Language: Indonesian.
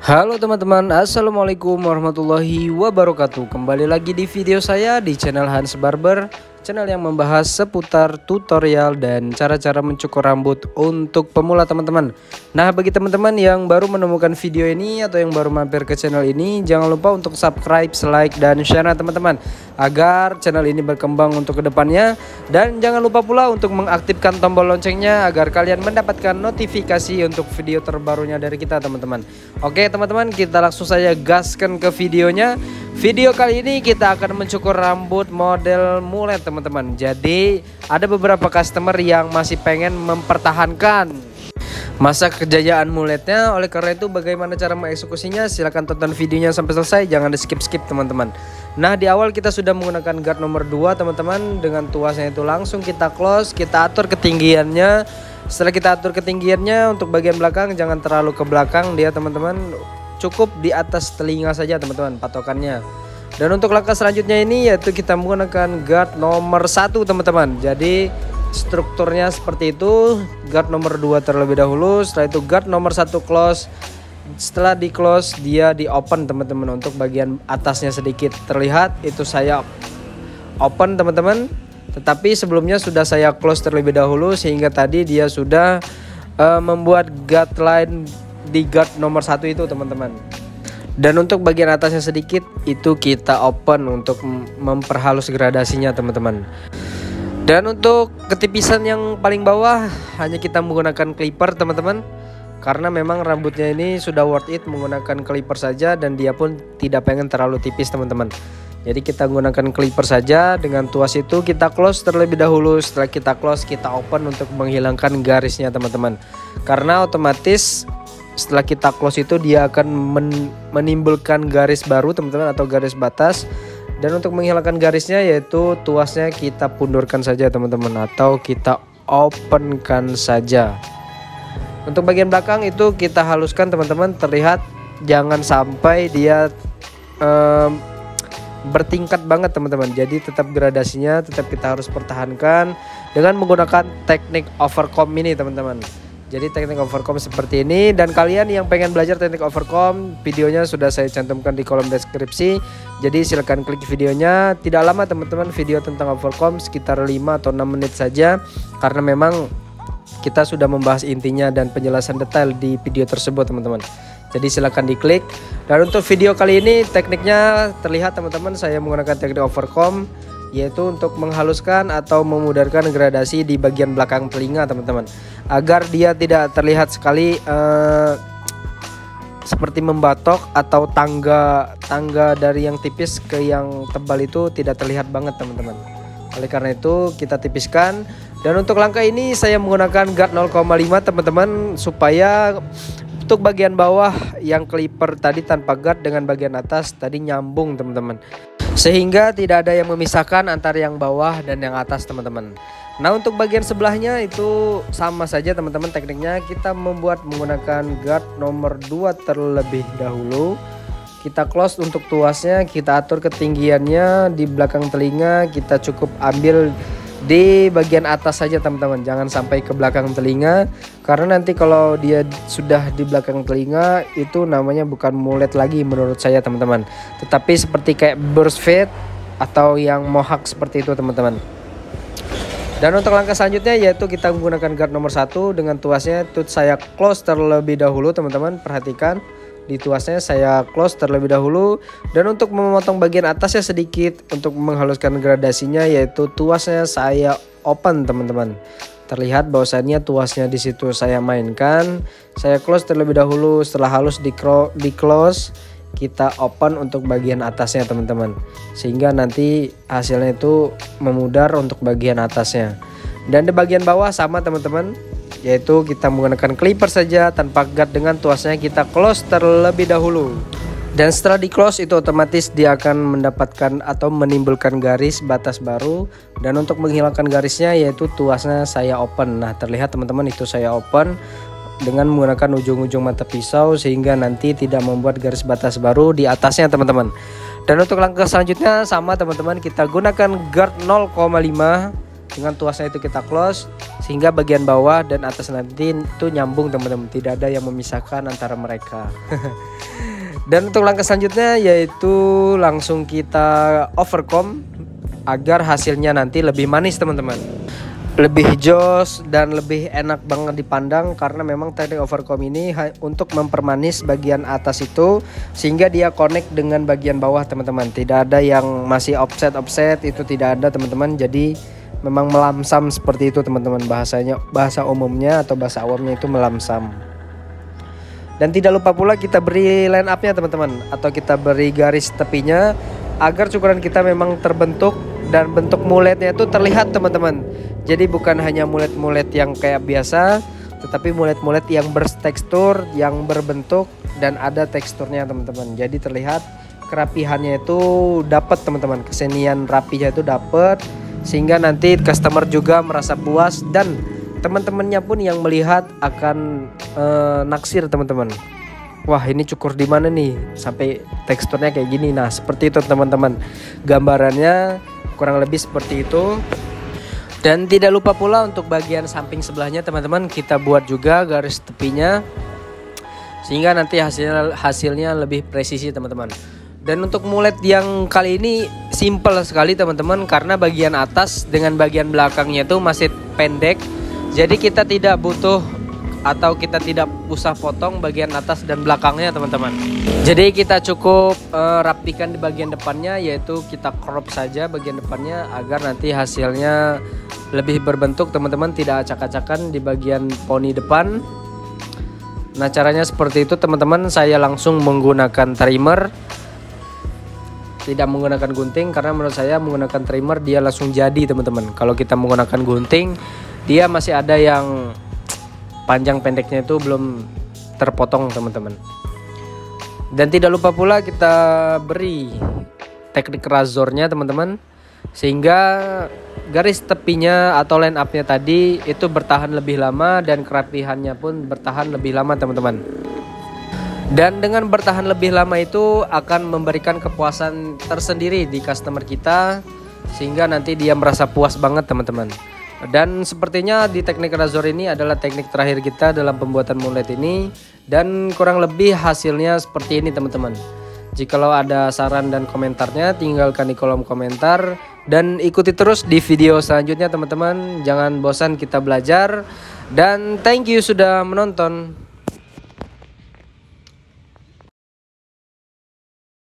Halo teman-teman, assalamualaikum warahmatullahi wabarakatuh. Kembali lagi di video saya di channel Hans Barber, channel yang membahas seputar tutorial dan cara-cara mencukur rambut untuk pemula teman-teman. Nah, bagi teman-teman yang baru menemukan video ini atau yang baru mampir ke channel ini, jangan lupa untuk subscribe, like, dan share teman-teman, agar channel ini berkembang untuk kedepannya. Dan jangan lupa pula untuk mengaktifkan tombol loncengnya agar kalian mendapatkan notifikasi untuk video terbarunya dari kita teman-teman. Oke teman-teman, kita langsung saja gaskan ke videonya. Video kali ini kita akan mencukur rambut model mullet teman-teman. Jadi ada beberapa customer yang masih pengen mempertahankan masa kejayaan mulletnya. Oleh karena itu, bagaimana cara mengeksekusinya? Silahkan tonton videonya sampai selesai, jangan di skip-skip teman-teman. Nah, di awal kita sudah menggunakan guard nomor 2 teman-teman. Dengan tuasnya itu langsung kita close, kita atur ketinggiannya. Setelah kita atur ketinggiannya, untuk bagian belakang jangan terlalu ke belakang dia teman-teman, cukup di atas telinga saja teman-teman patokannya. Dan untuk langkah selanjutnya ini yaitu kita menggunakan guard nomor 1 teman-teman. Jadi strukturnya seperti itu, guard nomor 2 terlebih dahulu, setelah itu guard nomor 1 close. Setelah di close dia di open teman-teman. Untuk bagian atasnya sedikit terlihat, itu saya open teman-teman. Tetapi sebelumnya sudah saya close terlebih dahulu, sehingga tadi dia sudah membuat guard line di guard nomor 1 itu teman-teman. Dan untuk bagian atasnya sedikit itu kita open untuk memperhalus gradasinya teman-teman. Dan untuk ketipisan yang paling bawah hanya kita menggunakan clipper teman-teman, karena memang rambutnya ini sudah worth it menggunakan clipper saja, dan dia pun tidak pengen terlalu tipis teman-teman. Jadi kita menggunakan clipper saja. Dengan tuas itu kita close terlebih dahulu. Setelah kita close kita open untuk menghilangkan garisnya teman-teman. Karena otomatis setelah kita close itu dia akan menimbulkan garis baru teman-teman, atau garis batas. Dan untuk menghilangkan garisnya yaitu tuasnya kita pundurkan saja teman-teman, atau kita openkan saja. Untuk bagian belakang itu kita haluskan teman-teman, terlihat jangan sampai dia bertingkat banget teman-teman. Jadi tetap gradasinya tetap kita harus pertahankan dengan menggunakan teknik overcomb ini teman-teman. Jadi teknik overcomb seperti ini, dan kalian yang pengen belajar teknik overcomb, videonya sudah saya cantumkan di kolom deskripsi. Jadi silahkan klik videonya. Tidak lama teman-teman video tentang overcomb, sekitar 5 atau 6 menit saja, karena memang kita sudah membahas intinya dan penjelasan detail di video tersebut teman-teman. Jadi silahkan diklik. Dan untuk video kali ini tekniknya terlihat teman-teman, saya menggunakan teknik overcomb, yaitu untuk menghaluskan atau memudarkan gradasi di bagian belakang telinga teman-teman, agar dia tidak terlihat sekali seperti membatok atau tangga dari yang tipis ke yang tebal itu tidak terlihat banget teman-teman. Oleh karena itu kita tipiskan. Dan untuk langkah ini saya menggunakan guard 0,5 teman-teman, supaya untuk bagian bawah yang clipper tadi tanpa guard dengan bagian atas tadi nyambung teman-teman, sehingga tidak ada yang memisahkan antara yang bawah dan yang atas teman-teman. Nah, untuk bagian sebelahnya itu sama saja teman-teman tekniknya. Kita menggunakan guard nomor 2 terlebih dahulu. Kita close untuk tuasnya, kita atur ketinggiannya di belakang telinga, kita cukup ambil di bagian atas saja teman-teman, jangan sampai ke belakang telinga, karena nanti kalau dia sudah di belakang telinga itu namanya bukan mullet lagi menurut saya teman-teman, tetapi seperti kayak burst fade atau yang mohawk seperti itu teman-teman. Dan untuk langkah selanjutnya yaitu kita menggunakan guard nomor 1 dengan tuasnya itu saya close terlebih dahulu teman-teman. Perhatikan di tuasnya saya close terlebih dahulu. Dan untuk memotong bagian atasnya sedikit untuk menghaluskan gradasinya yaitu tuasnya saya open teman-teman. Terlihat bahwasannya tuasnya di situ saya mainkan. Saya close terlebih dahulu, setelah halus di close kita open untuk bagian atasnya teman-teman, sehingga nanti hasilnya itu memudar untuk bagian atasnya. Dan di bagian bawah sama teman-teman, yaitu kita menggunakan clipper saja tanpa guard. Dengan tuasnya kita close terlebih dahulu, dan setelah di close itu otomatis dia akan mendapatkan atau menimbulkan garis batas baru. Dan untuk menghilangkan garisnya yaitu tuasnya saya open. Nah, terlihat teman-teman itu saya open dengan menggunakan ujung-ujung mata pisau, sehingga nanti tidak membuat garis batas baru di atasnya teman-teman. Dan untuk langkah selanjutnya sama teman-teman, kita gunakan guard 0,5 Dengan tuasnya itu kita close sehingga bagian bawah dan atas nanti itu nyambung teman-teman, tidak ada yang memisahkan antara mereka. Dan untuk langkah selanjutnya yaitu langsung kita overcome agar hasilnya nanti lebih manis teman-teman, lebih jos dan lebih enak banget dipandang, karena memang teknik overcome ini untuk mempermanis bagian atas itu sehingga dia connect dengan bagian bawah teman-teman. Tidak ada yang masih offset itu, tidak ada teman-teman. Jadi memang melamsam seperti itu teman-teman, bahasa umumnya atau bahasa awamnya itu melamsam. Dan tidak lupa pula kita beri line up-nya teman-teman, atau kita beri garis tepinya agar cukuran kita memang terbentuk dan bentuk muletnya itu terlihat teman-teman. Jadi bukan hanya mulet-mulet yang kayak biasa, tetapi mulet-mulet yang bertekstur, yang berbentuk dan ada teksturnya teman-teman. Jadi terlihat kerapihannya itu dapat teman-teman, kesenian rapinya itu dapat, sehingga nanti customer juga merasa puas dan teman-temannya pun yang melihat akan naksir teman-teman. Wah, ini cukur di mana nih sampai teksturnya kayak gini. Nah, seperti itu teman-teman. Gambarannya kurang lebih seperti itu. Dan tidak lupa pula untuk bagian samping sebelahnya teman-teman, kita buat juga garis tepinya sehingga nanti hasilnya lebih presisi teman-teman. Dan untuk mulet yang kali ini simple sekali teman-teman, karena bagian atas dengan bagian belakangnya itu masih pendek. Jadi kita tidak butuh atau kita tidak usah potong bagian atas dan belakangnya teman-teman. Jadi kita cukup rapikan di bagian depannya, yaitu kita crop saja bagian depannya agar nanti hasilnya lebih berbentuk teman-teman, tidak acak-acakan di bagian poni depan. Nah, caranya seperti itu teman-teman. Saya langsung menggunakan trimmer, tidak menggunakan gunting, karena menurut saya menggunakan trimmer dia langsung jadi teman-teman. Kalau kita menggunakan gunting, dia masih ada yang panjang pendeknya itu belum terpotong teman-teman. Dan tidak lupa pula kita beri teknik razornya teman-teman, sehingga garis tepinya atau line up-nya tadi itu bertahan lebih lama dan kerapihannya pun bertahan lebih lama teman-teman. Dan dengan bertahan lebih lama itu akan memberikan kepuasan tersendiri di customer kita, sehingga nanti dia merasa puas banget teman-teman. Dan sepertinya di teknik razor ini adalah teknik terakhir kita dalam pembuatan mulet ini, dan kurang lebih hasilnya seperti ini teman-teman. Jikalau ada saran dan komentarnya, tinggalkan di kolom komentar dan ikuti terus di video selanjutnya teman-teman. Jangan bosan kita belajar, dan thank you sudah menonton.